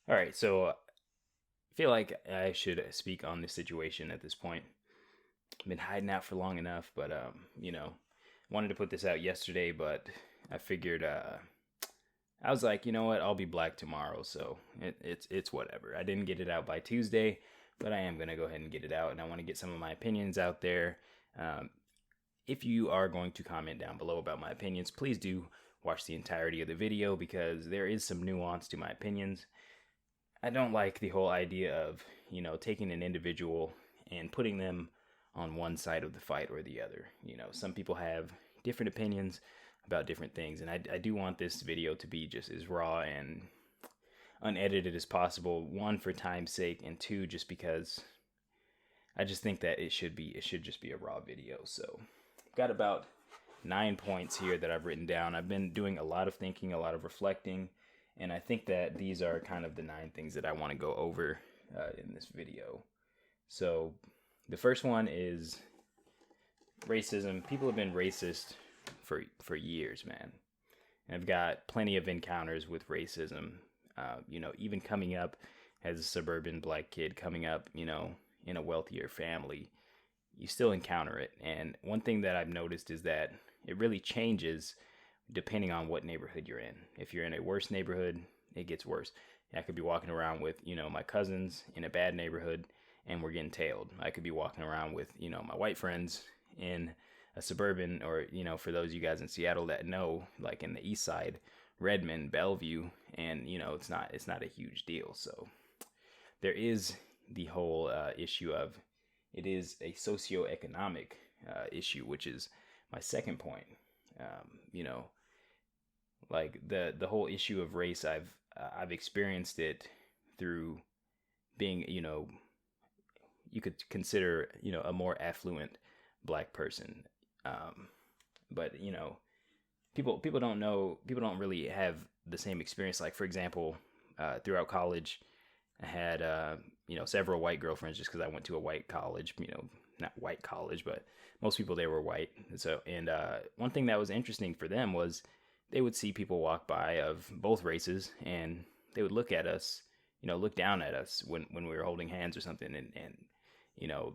All right, so I feel like I should speak on this situation at this point. I've been hiding out for long enough, but wanted to put this out yesterday, but I figured I was like, you know what, I'll be black tomorrow, so it's whatever. I didn't get it out by Tuesday, but I am gonna go ahead and get it out, and I want to get some of my opinions out there. Um, if you are going to comment down below about my opinions, please do watch the entirety of the video because there is some nuance to my opinions. I don't like the whole idea of, taking an individual and putting them on one side of the fight or the other. Some people have different opinions about different things, and I do want this video to be just as raw and unedited as possible. One, for time's sake, and two, just because I just think that it should just be a raw video. So I've got about 9 points here that I've written down. I've been doing a lot of thinking, a lot of reflecting, and I think that these are kind of the 9 things that I want to go over in this video. So the first one is racism. People have been racist for years, man. And I've got plenty of encounters with racism. Even coming up as a suburban black kid, coming up, in a wealthier family, you still encounter it. And one thing that I've noticed is that it really changes depending on what neighborhood you're in. If you're in a worse neighborhood, it gets worse. I could be walking around with, my cousins in a bad neighborhood and we're getting tailed. I could be walking around with, my white friends in a suburban, or, for those of you guys in Seattle that know, like in the east side, Redmond, Bellevue, and, it's not a huge deal. So there is the whole issue of it is a socioeconomic issue, which is my second point. Like the whole issue of race, I've experienced it through being, you could consider, a more affluent black person. But people don't know, people don't really have the same experience. Like, for example, throughout college, I had, several white girlfriends just because I went to a white college, not white college, but most people there were white. And one thing that was interesting for them was they would see people walk by of both races and they would look at us, look down at us when we were holding hands or something. And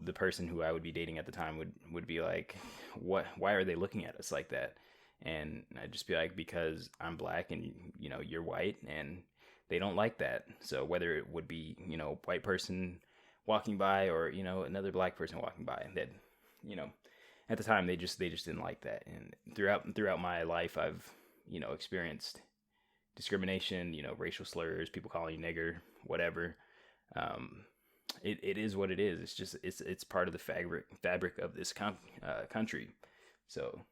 the person who I would be dating at the time would be like, why are they looking at us like that? And I'd just be like, because I'm black and, you're white, and they don't like that. So whether it would be, white person walking by or, another black person walking by, that, at the time they just didn't like that. And throughout my life, I've, experienced discrimination, racial slurs, people calling you nigger, whatever. It is what it is. It's just, it's part of the fabric of this country. So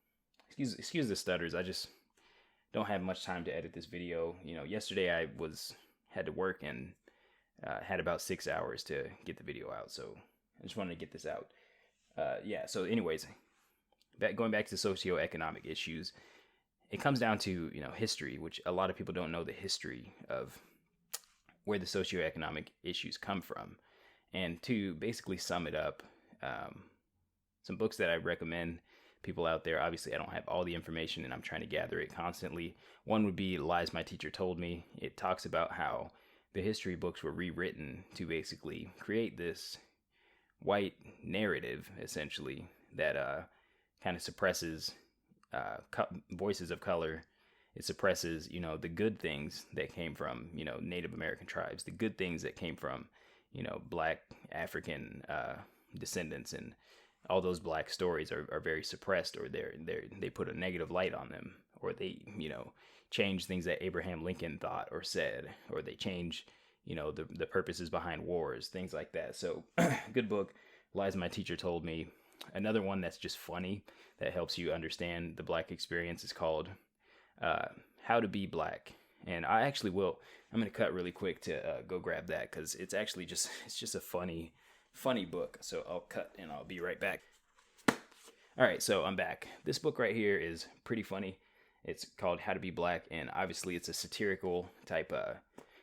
excuse the stutters. I just don't have much time to edit this video. Yesterday I had to work and had about 6 hours to get the video out. So I just wanted to get this out. So anyways, going back to socioeconomic issues, it comes down to, history, which a lot of people don't know the history of where the socioeconomic issues come from. And to basically sum it up, some books that I recommend people out there. Obviously, I don't have all the information and I'm trying to gather it constantly. One would be Lies My Teacher Told Me. It talks about how the history books were rewritten to basically create this white narrative, essentially, that kind of suppresses voices of color. It suppresses, the good things that came from, Native American tribes, the good things that came from, black African descendants, and all those black stories are very suppressed, or they put a negative light on them, or they, change things that Abraham Lincoln thought or said, or they change, the purposes behind wars, things like that. So good book, Lies My Teacher Told Me. Another one that's just funny that helps you understand the black experience is called How to Be Black. And I'm going to cut really quick to go grab that because it's actually it's just a funny book. So I'll cut and I'll be right back. All right, so I'm back. This book right here is pretty funny. It's called How to Be Black, and obviously it's a satirical type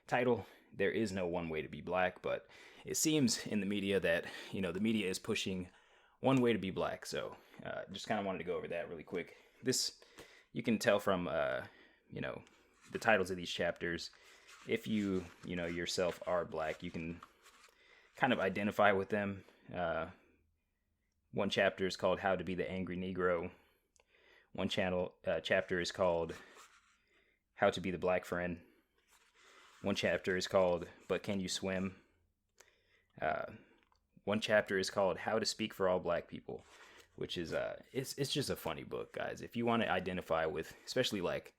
title. There is no one way to be black, but it seems in the media that, the media is pushing one way to be black. So just kind of wanted to go over that really quick. This, you can tell from, the titles of these chapters, if you yourself are black, you can kind of identify with them. One chapter is called How to Be the Angry Negro. One chapter is called How to Be the Black Friend. One chapter is called But Can You Swim? One chapter is called How to Speak for All Black People, which is it's just a funny book, guys. If you want to identify with, especially like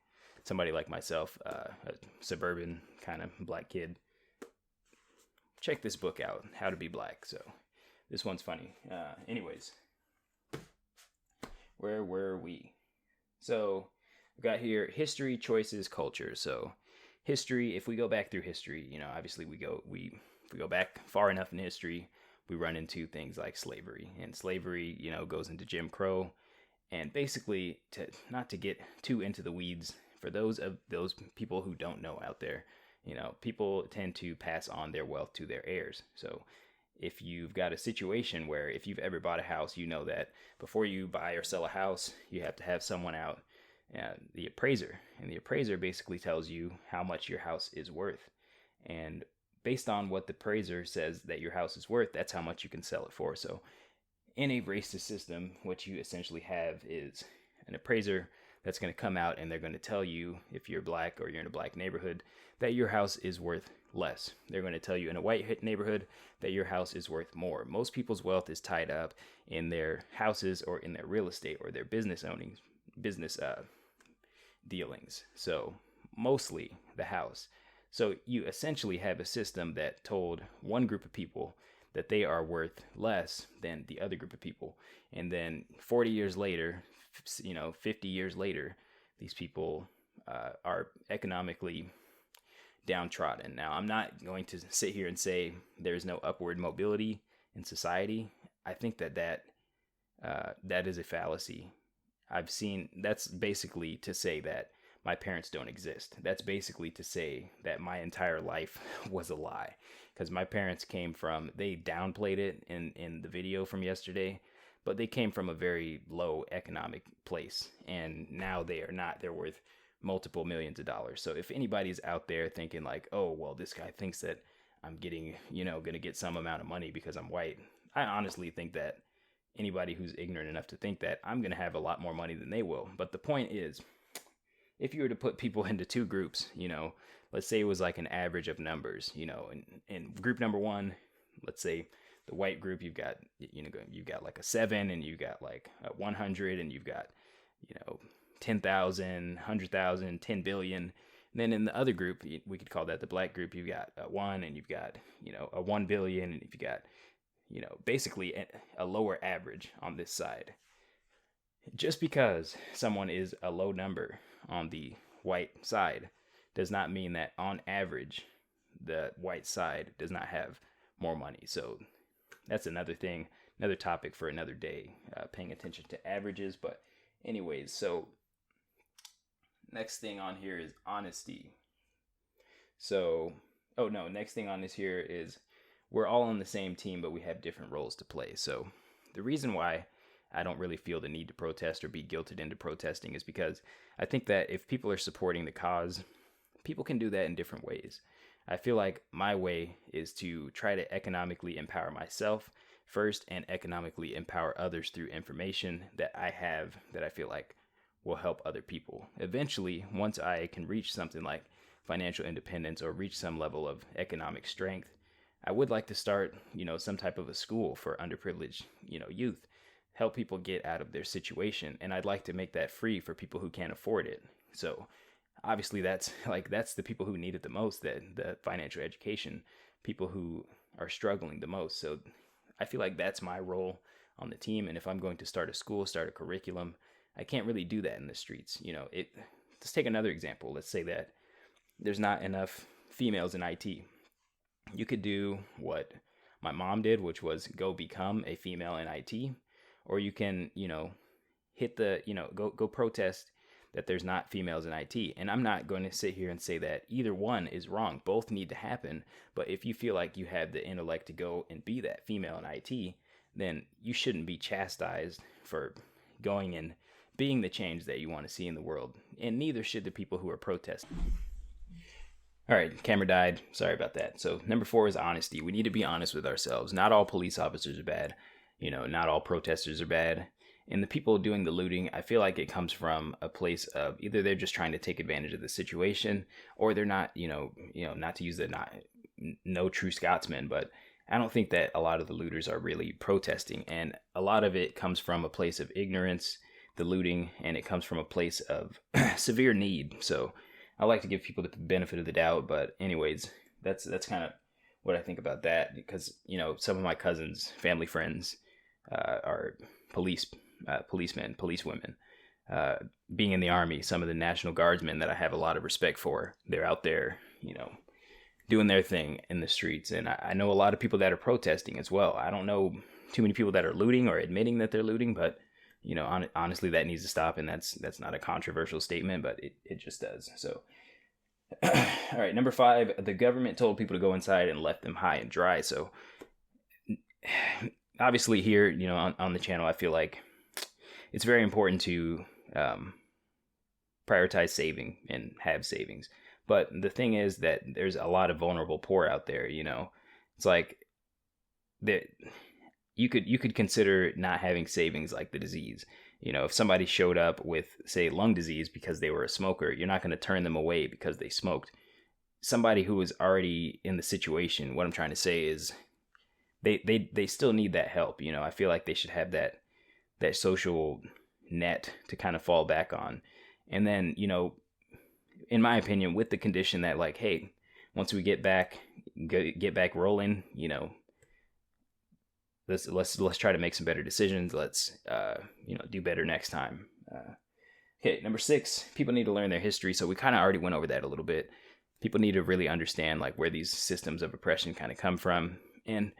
somebody like myself, a suburban kind of black kid, check this book out, How to Be Black. So this one's funny. Anyways, where were we? So we got here history, choices, culture. So history, if we go back through history, obviously if we go back far enough in history, we run into things like slavery, and slavery, goes into Jim Crow. And basically, not to get too into the weeds, for those people who don't know out there, people tend to pass on their wealth to their heirs. So if you've got a situation where, if you've ever bought a house, you know that before you buy or sell a house, you have to have someone out, the appraiser. And the appraiser basically tells you how much your house is worth. And based on what the appraiser says that your house is worth, that's how much you can sell it for. So in a racist system, what you essentially have is an appraiser that's going to come out, and they're going to tell you, if you're black or you're in a black neighborhood, that your house is worth less. They're going to tell you in a white neighborhood that your house is worth more. Most people's wealth is tied up in their houses or in their real estate or their business dealings. So mostly the house. So you essentially have a system that told one group of people that they are worth less than the other group of people. And then 40 years later, 50 years later, these people are economically downtrodden. Now, I'm not going to sit here and say there's no upward mobility in society. I think that is a fallacy. That's basically to say that my parents don't exist. That's basically to say that my entire life was a lie. Because my parents they downplayed it in the video from yesterday, but they came from a very low economic place. And now they are not. They're worth multiple millions of dollars. So if anybody's out there thinking like, oh, well, this guy thinks that I'm getting, going to get some amount of money because I'm white, I honestly think that anybody who's ignorant enough to think that, I'm going to have a lot more money than they will. But the point is, if you were to put people into two groups, let's say it was like an average of numbers, in group number one, let's say the white group, you've got like a 7, and you've got like a 100, and you've got, 10,000, 100,000, 10 billion. And then in the other group, we could call that the black group, you've got a 1, and you've got, a 1 billion, and you've got, basically a lower average on this side. Just because someone is a low number on the white side does not mean that on average the white side does not have more money. So that's another thing, another topic for another day, paying attention to averages. But anyways, so next thing on here is honesty. So, next thing on this here is we're all on the same team, but we have different roles to play. So the reason why I don't really feel the need to protest or be guilted into protesting is because I think that if people are supporting the cause, people can do that in different ways. I feel like my way is to try to economically empower myself first and economically empower others through information that I have that I feel like will help other people. Eventually, once I can reach something like financial independence or reach some level of economic strength, I would like to start, some type of a school for underprivileged, youth. Help people get out of their situation, and I'd like to make that free for people who can't afford it. So obviously that's the people who need it the most, the financial education, people who are struggling the most. So I feel like that's my role on the team. And if I'm going to start a school, start a curriculum, I can't really do that in the streets. Let's take another example. Let's say that there's not enough females in IT. You could do what my mom did, which was go become a female in IT. Or you can, hit go protest that there's not females in IT. And I'm not going to sit here and say that either one is wrong. Both need to happen. But if you feel like you have the intellect to go and be that female in IT, then you shouldn't be chastised for going and being the change that you want to see in the world. And neither should the people who are protesting. All right, camera died. Sorry about that. So number 4 is honesty. We need to be honest with ourselves. Not all police officers are bad. Not all protesters are bad. And the people doing the looting, I feel like it comes from a place of either they're just trying to take advantage of the situation, or they're not, not to use the no true Scotsman, but I don't think that a lot of the looters are really protesting. And a lot of it comes from a place of ignorance, the looting, and it comes from a place of severe need. So I like to give people the benefit of the doubt, but anyways, that's kind of what I think about that, because some of my cousins, family friends, are policemen, policewomen. Being in the Army, some of the National Guardsmen that I have a lot of respect for, they're out there, doing their thing in the streets. And I know a lot of people that are protesting as well. I don't know too many people that are looting or admitting that they're looting, but honestly, that needs to stop. And that's not a controversial statement, but it just does. So, all right, number 5, the government told people to go inside and left them high and dry. So obviously here, on the channel, I feel like it's very important to prioritize saving and have savings. But the thing is that there's a lot of vulnerable poor out there. It's like that you could consider not having savings like the disease. If somebody showed up with, say, lung disease because they were a smoker, you're not going to turn them away because they smoked. Somebody who is already in the situation, what I'm trying to say is they still need that help. I feel like they should have that social net to kind of fall back on. And then, in my opinion, with the condition that, like, hey, once we get back rolling, let's try to make some better decisions. Let's do better next time. Okay, number 6, people need to learn their history. So we kind of already went over that a little bit. People need to really understand like where these systems of oppression kind of come from. And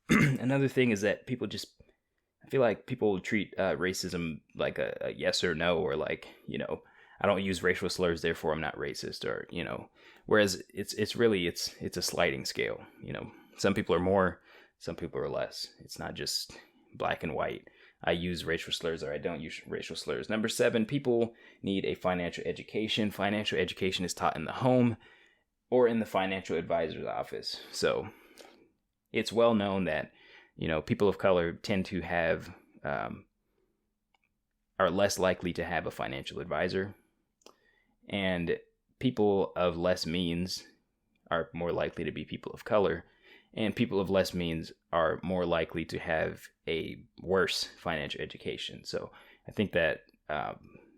another thing is that I feel like people treat racism like a yes or no, or like, I don't use racial slurs, therefore I'm not racist, or, whereas it's really a sliding scale. Some people are more, some people are less. It's not just black and white. I use racial slurs or I don't use racial slurs. Number 7, people need a financial education. Financial education is taught in the home or in the financial advisor's office. So it's well known that, people of color tend to have, are less likely to have a financial advisor. And people of less means are more likely to be people of color. And people of less means are more likely to have a worse financial education. So I think that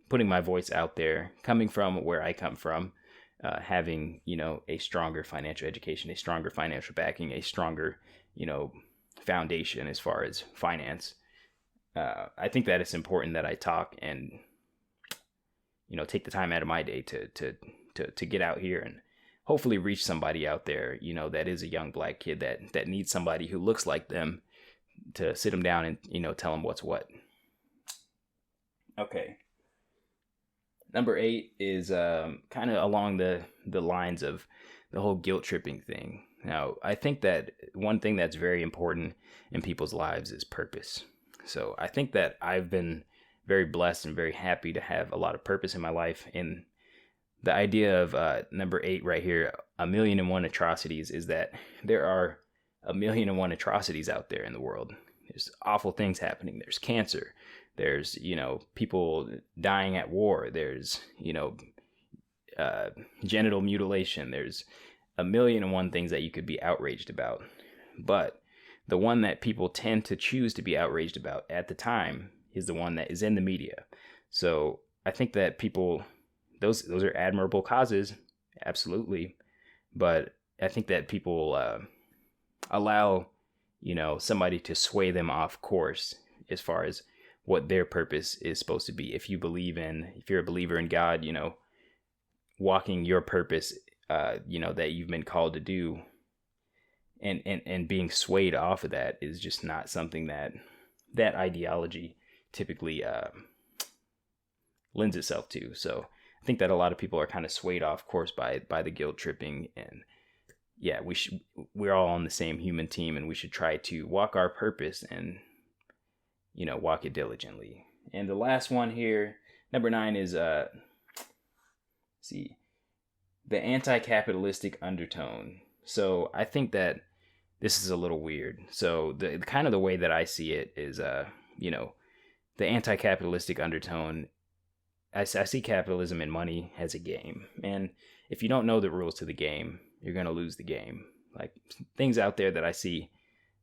putting my voice out there, coming from where I come from, having, a stronger financial education, a stronger financial backing, a stronger, foundation as far as finance. I think that it's important that I talk and, take the time out of my day to get out here and hopefully reach somebody out there, that is a young black kid that needs somebody who looks like them to sit them down and, tell them what's what. Okay. Number 8 is kind of along the lines of the whole guilt tripping thing. Now, I think that one thing that's very important in people's lives is purpose. So I think that I've been very blessed and very happy to have a lot of purpose in my life. And the idea of number 8 right here, 1,000,001 atrocities, is that there are 1,000,001 atrocities out there in the world. There's awful things happening. There's cancer. There's, people dying at war. There's, genital mutilation. There's 1,000,001 things that you could be outraged about. But the one that people tend to choose to be outraged about at the time is the one that is in the media. So I think that people, those are admirable causes, absolutely. But I think that people allow, somebody to sway them off course as far as what their purpose is supposed to be. If you're a believer in God, walking your purpose, that you've been called to do, and being swayed off of that is just not something that ideology typically lends itself to. So I think that a lot of people are kind of swayed off course by the guilt tripping. And yeah, we're all on the same human team, and we should try to walk our purpose and, walk it diligently. And the last one here, number 9, is, the anti-capitalistic undertone. So I think that this is a little weird. So the kind of the way that I see it is, the anti-capitalistic undertone. I see capitalism and money as a game, and if you don't know the rules to the game, you're gonna lose the game. Like, things out there that I see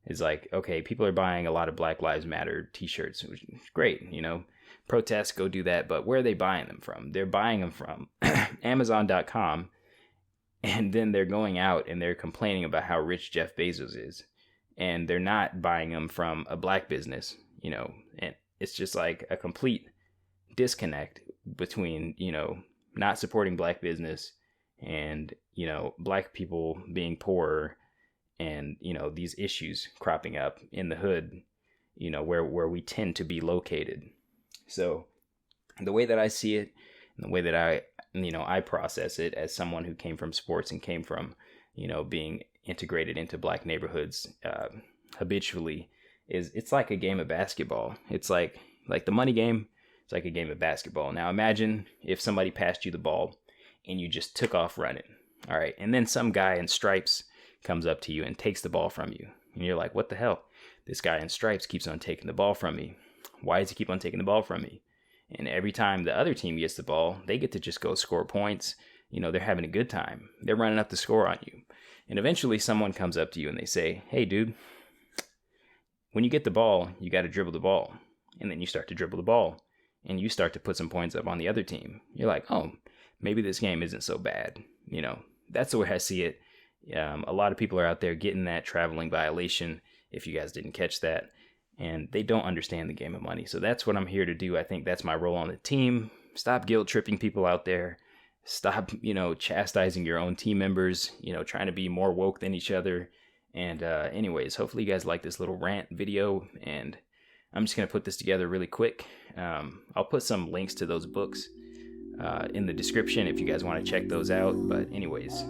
is like, okay, people are buying a lot of Black Lives Matter t-shirts, which is great, protests, go do that, but where are they buying them from? They're buying them from Amazon.com, and then they're going out and they're complaining about how rich Jeff Bezos is, and they're not buying them from a black business, and it's just like a complete disconnect between, not supporting black business and, black people being poorer, and, these issues cropping up in the hood, where we tend to be located. So the way that I see it, and the way that I process it as someone who came from sports and came from, being integrated into black neighborhoods habitually, is it's like a game of basketball. It's like the money game. It's like a game of basketball. Now imagine if somebody passed you the ball and you just took off running. All right. And then some guy in stripes comes up to you and takes the ball from you. And you're like, what the hell? This guy in stripes keeps on taking the ball from me. Why does he keep on taking the ball from me? And every time the other team gets the ball, they get to just go score points. They're having a good time. They're running up the score on you. And eventually someone comes up to you and they say, hey, dude, when you get the ball, you got to dribble the ball. And then you start to dribble the ball and you start to put some points up on the other team. You're like, oh, maybe this game isn't so bad. That's the way I see it. A lot of people are out there getting that traveling violation, if you guys didn't catch that, and they don't understand the game of money. So that's what I'm here to do. I think that's my role on the team. Stop guilt tripping people out there. Stop, chastising your own team members, trying to be more woke than each other. And anyways, hopefully you guys like this little rant video, and I'm just going to put this together really quick. I'll put some links to those books in the description if you guys want to check those out. But anyways,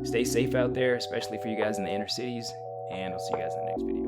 stay safe out there, especially for you guys in the inner cities, and I'll see you guys in the next video.